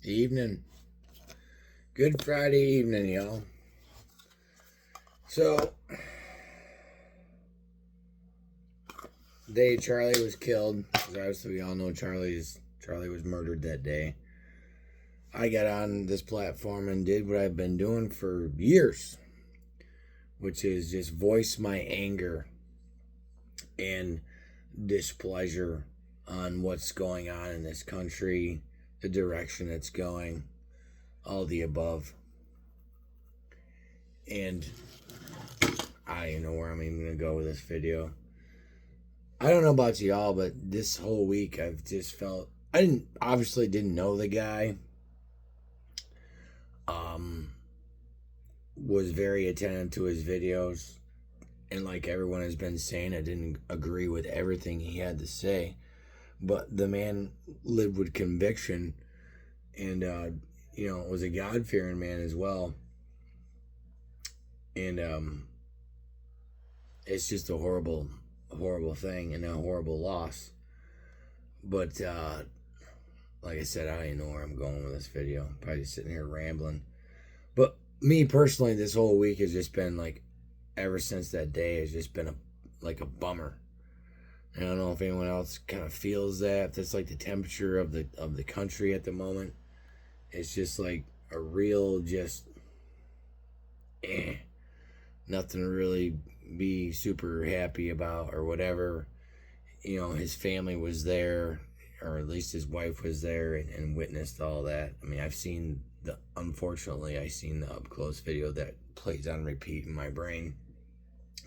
Evening. Good Friday evening, y'all. So, the day Charlie was killed, because obviously we all know Charlie was murdered that day. I got on this platform and did what I've been doing for years, which is just voice my anger and displeasure on what's going on in this country, the direction it's going, all the above. And I don't even know where I'm even going to go with this video. I don't know about y'all, but this whole week I've just felt... I didn't know the guy. Was very attentive to his videos. And like everyone has been saying, I didn't agree with everything he had to say. But the man lived with conviction. And, was a God-fearing man as well. And it's just a horrible thing and a horrible loss. But like I said, I don't even know where I'm going with this video. I'm probably just sitting here rambling. But me personally, this whole week has just been like, ever since that day, has just been a bummer. And I don't know if anyone else kind of feels that. If that's like the temperature of the country at the moment. It's just like a real nothing to really be super happy about or whatever. His family was there, or at least his wife was there and witnessed all that. I mean, unfortunately, I seen the up close video that plays on repeat in my brain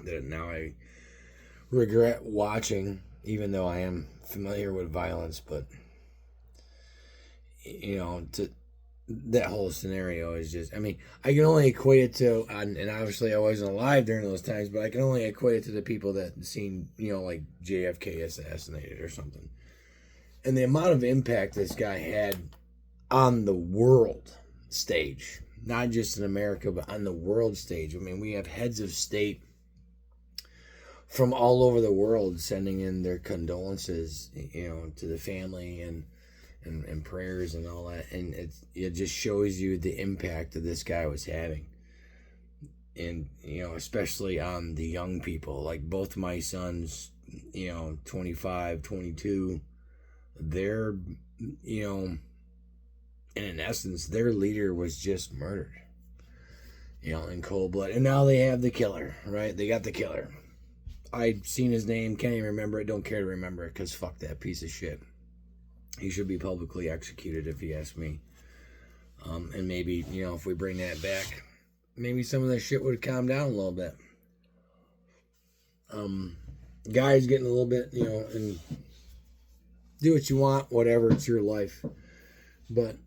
that now I regret watching, even though I am familiar with violence. But that whole scenario is just, I mean, I can only equate it to, and obviously I wasn't alive during those times, but I can only equate it to the people that seen, like JFK assassinated or something. And the amount of impact this guy had on the world stage, not just in America, but on the world stage. I mean, we have heads of state from all over the world sending in their condolences, to the family and prayers and all that. And it just shows you the impact that this guy was having. And, especially on the young people. Like both my sons, 25, 22, they're, and in essence, their leader was just murdered, in cold blood. And now they have the killer, right? They got the killer. I've seen his name, can't even remember it, don't care to remember it, because fuck that piece of shit. He should be publicly executed, if you ask me. And maybe, if we bring that back, maybe some of that shit would calm down a little bit. Guys getting a little bit, and do what you want, whatever, it's your life. But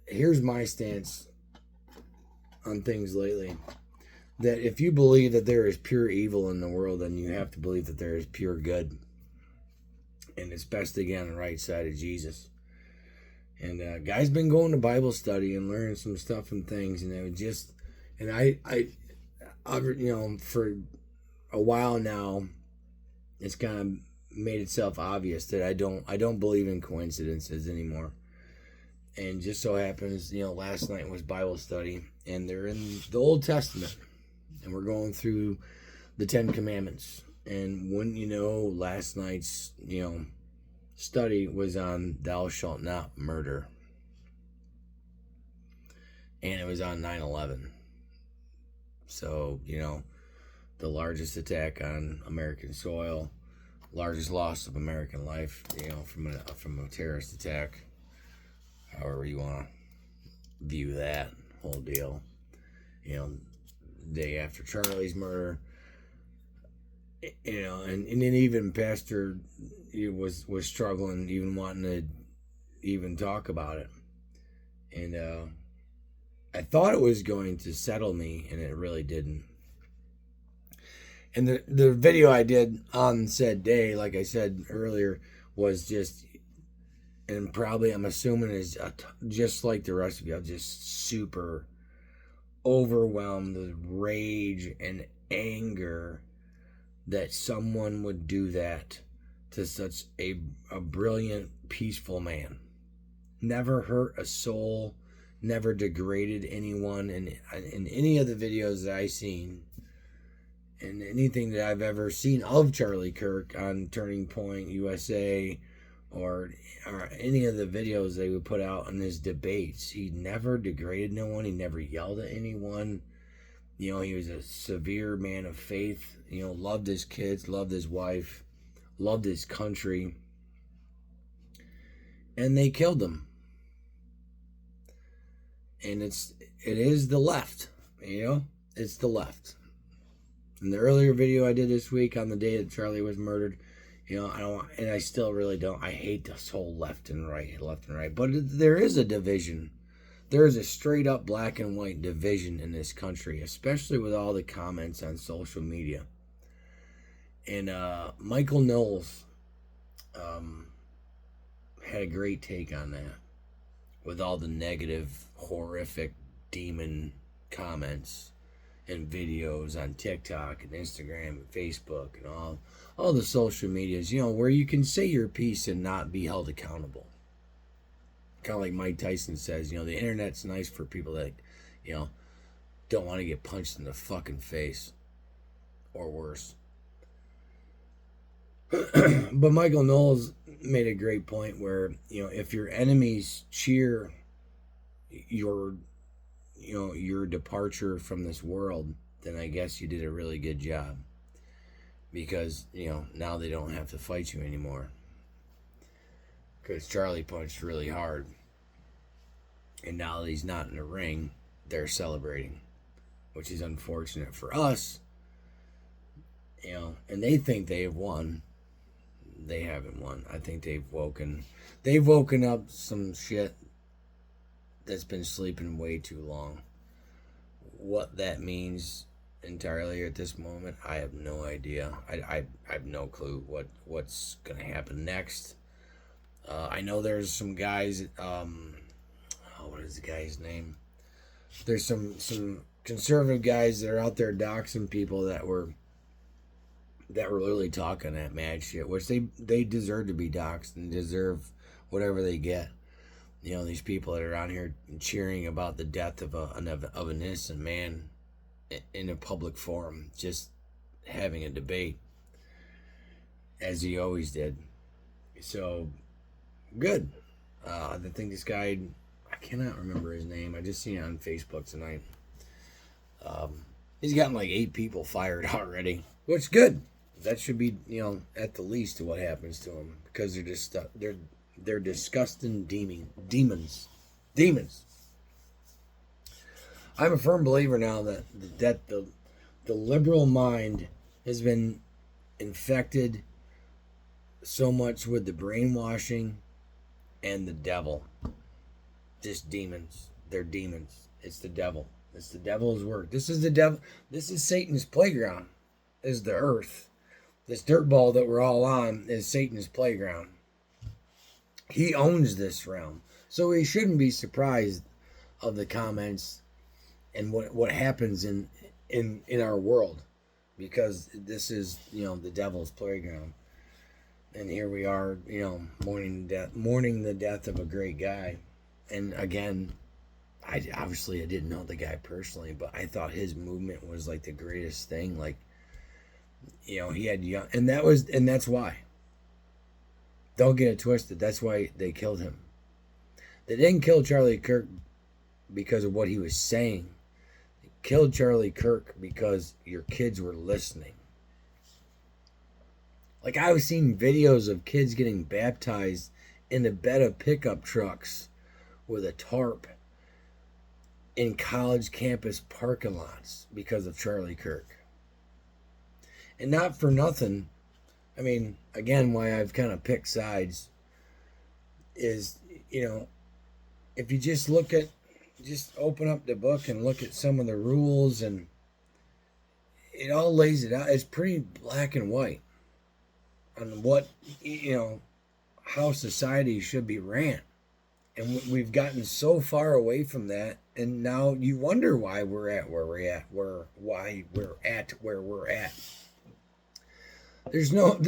here's my stance on things lately. That if you believe that there is pure evil in the world, then you have to believe that there is pure good. And it's best to get on the right side of Jesus. And guy's been going to Bible study and learning some stuff and things, and I for a while now, it's kind of made itself obvious that I don't believe in coincidences anymore. And just so happens, last night was Bible study, and they're in the Old Testament, and we're going through the 10 Commandments. And wouldn't you know, last night's, study was on thou shalt not murder. And it was on 9/11. So, the largest attack on American soil, largest loss of American life, from a terrorist attack. However you want to view that whole deal. Day after Charlie's murder. And then even Pastor was struggling, even wanting to even talk about it. And I thought it was going to settle me, and it really didn't. And the video I did on said day, like I said earlier, was just, and probably I'm assuming is just like the rest of y'all, just super overwhelmed with rage and anger that someone would do that to such a brilliant, peaceful man. never hurt a soul, never degraded anyone in any of the videos that I've seen, and anything that I've ever seen of Charlie Kirk on Turning Point USA, or any of the videos they would put out in his debates. He never degraded no one. He never yelled at anyone. He was a severe man of faith. Loved his kids, loved his wife, loved his country. And they killed him. And it is the left. It's the left. In the earlier video I did this week on the day that Charlie was murdered, I still really don't. I hate this whole left and right. But there is a division. There is a straight up black and white division in this country, especially with all the comments on social media. And Michael Knowles had a great take on that, with all the negative, horrific, demon comments and videos on TikTok and Instagram and Facebook and all the social medias, where you can say your piece and not be held accountable. Kind of like Mike Tyson says, the internet's nice for people that, don't want to get punched in the fucking face or worse. But Michael Knowles made a great point where, if your enemies cheer your departure from this world, then I guess you did a really good job, because now they don't have to fight you anymore, because Charlie punched really hard, and now that he's not in the ring, they're celebrating, which is unfortunate for us. And they think they have won. They haven't won. I think they've woken up some shit that's been sleeping way too long. What that means entirely at this moment, I have no idea. I have no clue what's gonna happen next. I know there's some guys. What is the guy's name? There's some conservative guys that are out there doxing people that were really talking that mad shit, which they deserve to be doxed and deserve whatever they get. These people that are out here cheering about the death of an innocent man in a public forum, just having a debate, as he always did. So, good. I think this guy, I cannot remember his name. I just seen it on Facebook tonight. He's gotten like 8 people fired already, which is good. That should be, at the least of what happens to him, because they're just they're disgusting demons. I'm a firm believer now that the liberal mind has been infected so much with the brainwashing and the devil. Just demons. They're demons. It's the devil. It's the devil's work. This is the devil. This is Satan's playground. This is the earth. This dirt ball that we're all on is Satan's playground. He owns this realm. So we shouldn't be surprised of the comments and what happens in our world, because this is, the devil's playground. And here we are, mourning the death of a great guy. And again, I didn't know the guy personally, but I thought his movement was like the greatest thing. Like, he had young, and that's why. Don't get it twisted. That's why they killed him. They didn't kill Charlie Kirk because of what he was saying. They killed Charlie Kirk because your kids were listening. Like, I was seeing videos of kids getting baptized in the bed of pickup trucks with a tarp in college campus parking lots because of Charlie Kirk. And not for nothing, I mean, again, why I've kind of picked sides is, if you just open up the book and look at some of the rules, and it all lays it out. It's pretty black and white on what, how society should be ran. And we've gotten so far away from that, and now you wonder why we're at where we're at, why we're at where we're at. I don't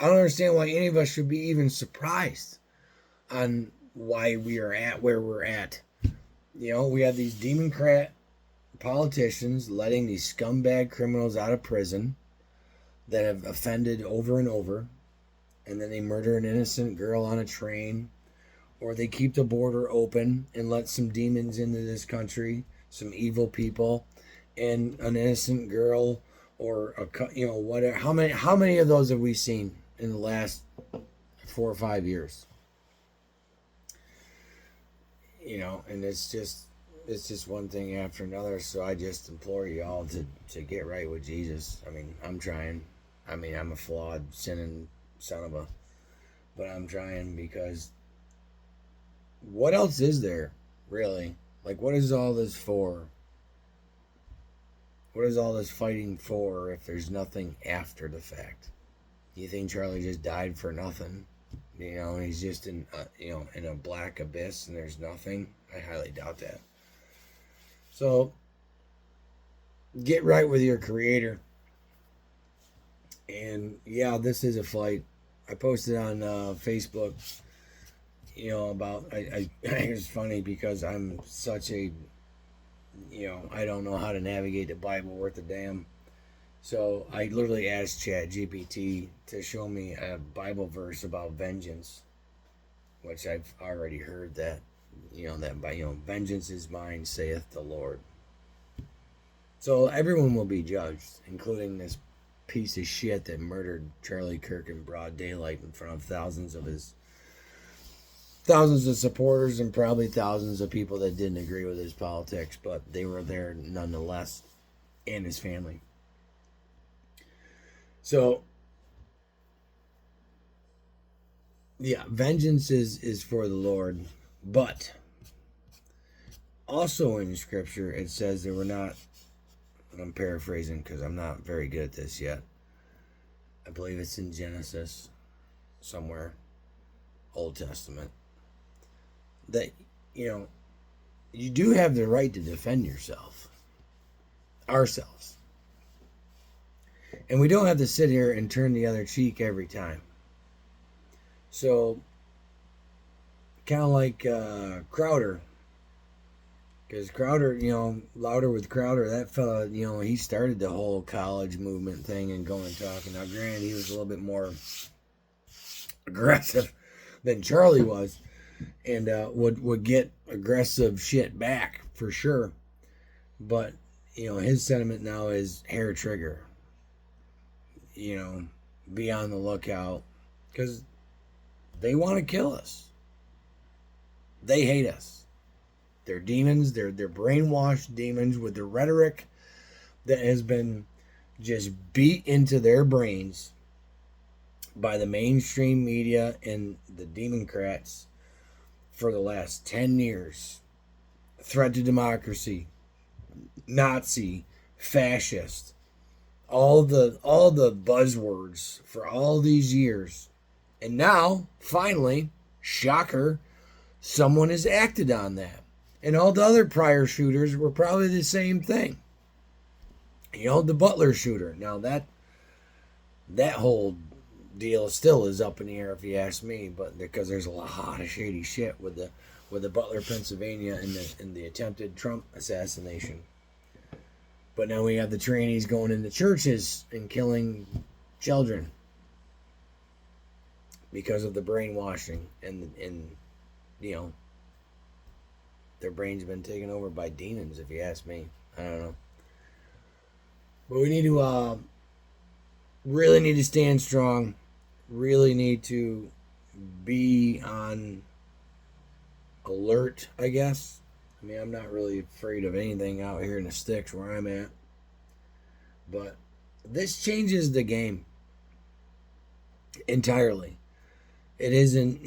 understand why any of us should be even surprised on why we are at where we're at. You know, we have these Democrat politicians letting these scumbag criminals out of prison that have offended over and over, and then they murder an innocent girl on a train, or they keep the border open and let some demons into this country, some evil people, and an innocent girl, or whatever. How many of those have we seen in the last 4 or 5 years? You know, and it's just one thing after another. So I just implore you all to get right with Jesus. I mean, I'm trying. I mean, I'm a flawed, sinning son of a, but I'm trying, because what else is there, really? Like, what is all this for? What is all this fighting for if there's nothing after the fact? You think Charlie just died for nothing? You know, and he's just in a black abyss and there's nothing? I highly doubt that. So, get right with your Creator. And yeah, this is a fight. I posted on Facebook, about, it's funny because I'm such a, I don't know how to navigate the Bible worth a damn. So I literally asked ChatGPT to show me a Bible verse about vengeance, which I've already heard that, vengeance is mine, saith the Lord. So everyone will be judged, including this piece of shit that murdered Charlie Kirk in broad daylight in front of thousands of supporters and probably thousands of people that didn't agree with his politics, but they were there nonetheless, and his family. So, yeah, vengeance is for the Lord, but also in Scripture it says that we're not, and I'm paraphrasing because I'm not very good at this yet. I believe it's in Genesis somewhere, Old Testament, that, you do have the right to defend yourself, ourselves. And we don't have to sit here and turn the other cheek every time. So, kind of like Crowder. Because Crowder, Louder with Crowder, that fella, he started the whole college movement thing and going and talking. Now, granted, he was a little bit more aggressive than Charlie was, and would get aggressive shit back, for sure. But, his sentiment now is hair trigger. Be on the lookout, because they want to kill us. They hate us. They're demons. They're brainwashed demons with the rhetoric that has been just beat into their brains by the mainstream media and the Democrats for the last 10 years. Threat to democracy, Nazi, fascist, all the buzzwords for all these years. And now, finally, shocker, someone has acted on that. And all the other prior shooters were probably the same thing. The Butler shooter. Now that whole deal still is up in the air, if you ask me, but because there's a lot of shady shit with the Butler, Pennsylvania, and the attempted Trump assassination. But now we have the trainees going into churches and killing children because of the brainwashing and their brains have been taken over by demons, if you ask me. I don't know. But we need to really need to stand strong. Really need to be on alert, I guess. I mean, I'm not really afraid of anything out here in the sticks where I'm at. But this changes the game entirely. It isn't,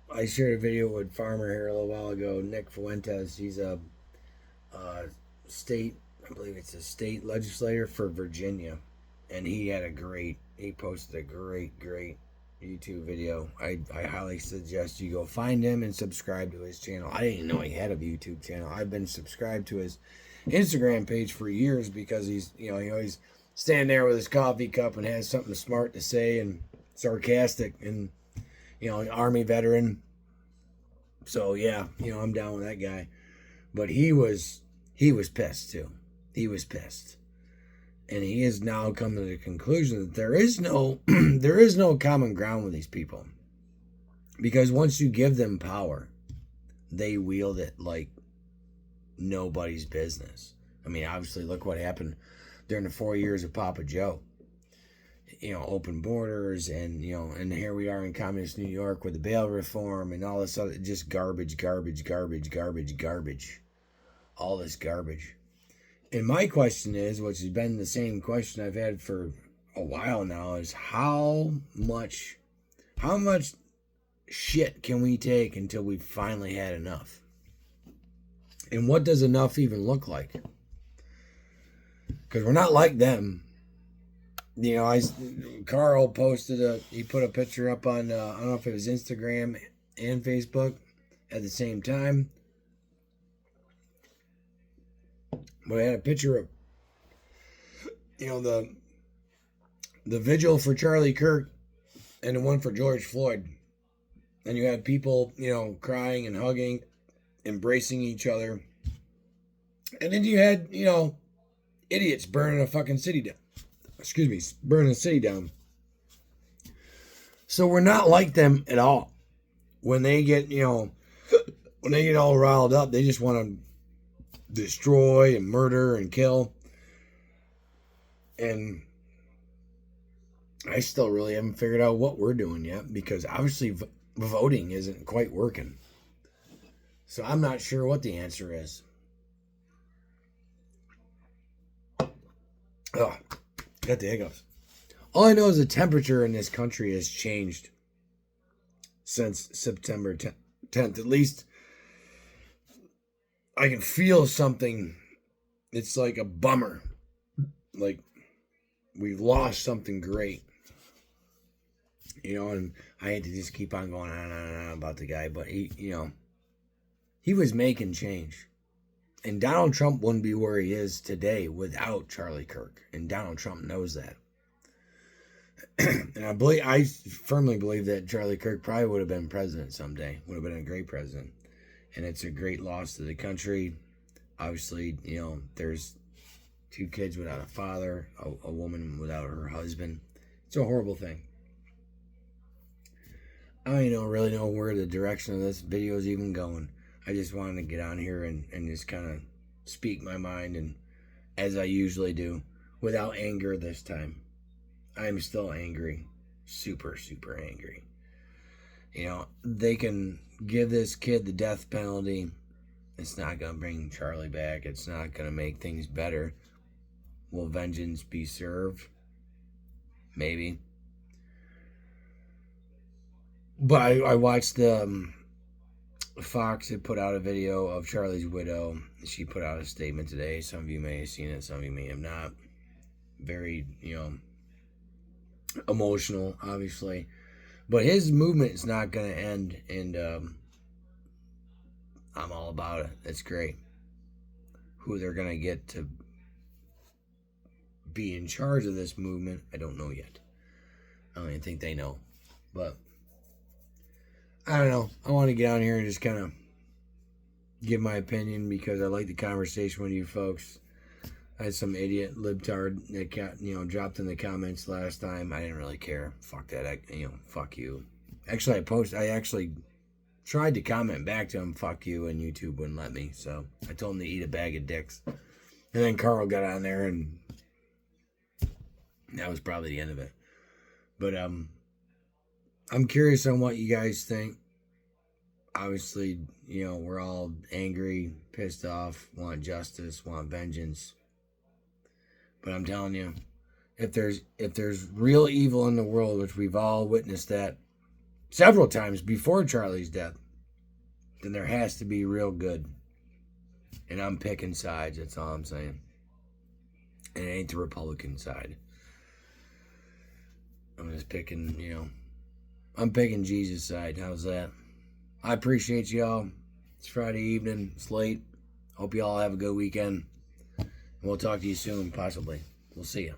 I shared a video with Farmer here a little while ago, Nick Fuentes. He's a state, I believe it's a state legislator for Virginia. And he posted a great YouTube video. I highly suggest you go find him and subscribe to his channel. I didn't know he had a YouTube channel. I've been subscribed to his Instagram page for years because he's, he always standing there with his coffee cup and has something smart to say and sarcastic and, Army veteran. So yeah, I'm down with that guy. But he was pissed too. He was pissed. And he has now come to the conclusion that there is no there is no common ground with these people. Because once you give them power, they wield it like nobody's business. I mean, obviously, look what happened during the 4 years of Papa Joe. Open borders, and and here we are in communist New York with the bail reform and all this other just garbage. All this garbage. And my question is, which has been the same question I've had for a while now, is how much shit can we take until we've finally had enough? And what does enough even look like? Because we're not like them. Carl posted he put a picture up on, I don't know if it was Instagram and Facebook at the same time. But I had a picture of, the vigil for Charlie Kirk and the one for George Floyd. And you had people, crying and hugging, embracing each other. And then you had, idiots burning a fucking city down. Burning a city down. So we're not like them at all. When they get, when they get all riled up, they just want to destroy and murder and kill. And I still really haven't figured out what we're doing yet, because obviously voting isn't quite working. So I'm not sure what the answer is. Oh, got the hiccups. All I know is the temperature in this country has changed since September 10th. At least I can feel something. It's like a bummer. Like we've lost something great. And I hate to just keep on going on and on about the guy, but he was making change. And Donald Trump wouldn't be where he is today without Charlie Kirk. And Donald Trump knows that. And I firmly believe that Charlie Kirk probably would have been president someday. Would have been a great president. And it's a great loss to the country. Obviously, there's 2 kids without a father, a woman without her husband. It's a horrible thing. I don't even really know where the direction of this video is even going. I just wanted to get on here and just kind of speak my mind, and as I usually do, without anger this time. I'm still angry. Super, super angry. They can give this kid the death penalty. It's not going to bring Charlie back. It's not going to make things better. Will vengeance be served? Maybe. But I watched Fox had put out a video of Charlie's widow. She put out a statement today. Some of you may have seen it. Some of you may have not. Very, emotional, obviously. But his movement is not going to end. And I'm all about it. It's great. Who they're going to get to be in charge of this movement, I don't know yet. I don't even think they know. But I don't know. I want to get on here and just kind of give my opinion, because I like the conversation with you folks. I had some idiot libtard that got, dropped in the comments last time. I didn't really care. Fuck that. Fuck you. Actually, I actually tried to comment back to him, fuck you, and YouTube wouldn't let me. So I told him to eat a bag of dicks. And then Carl got on there, and that was probably the end of it. But I'm curious on what you guys think. Obviously, we're all angry, pissed off, want justice, want vengeance. But I'm telling you, if there's real evil in the world, which we've all witnessed that several times before Charlie's death, then there has to be real good. And I'm picking sides, that's all I'm saying. And it ain't the Republican side. I'm just picking, I'm picking Jesus' side. How's that? I appreciate y'all. It's Friday evening. It's late. Hope y'all have a good weekend. And we'll talk to you soon, possibly. We'll see you.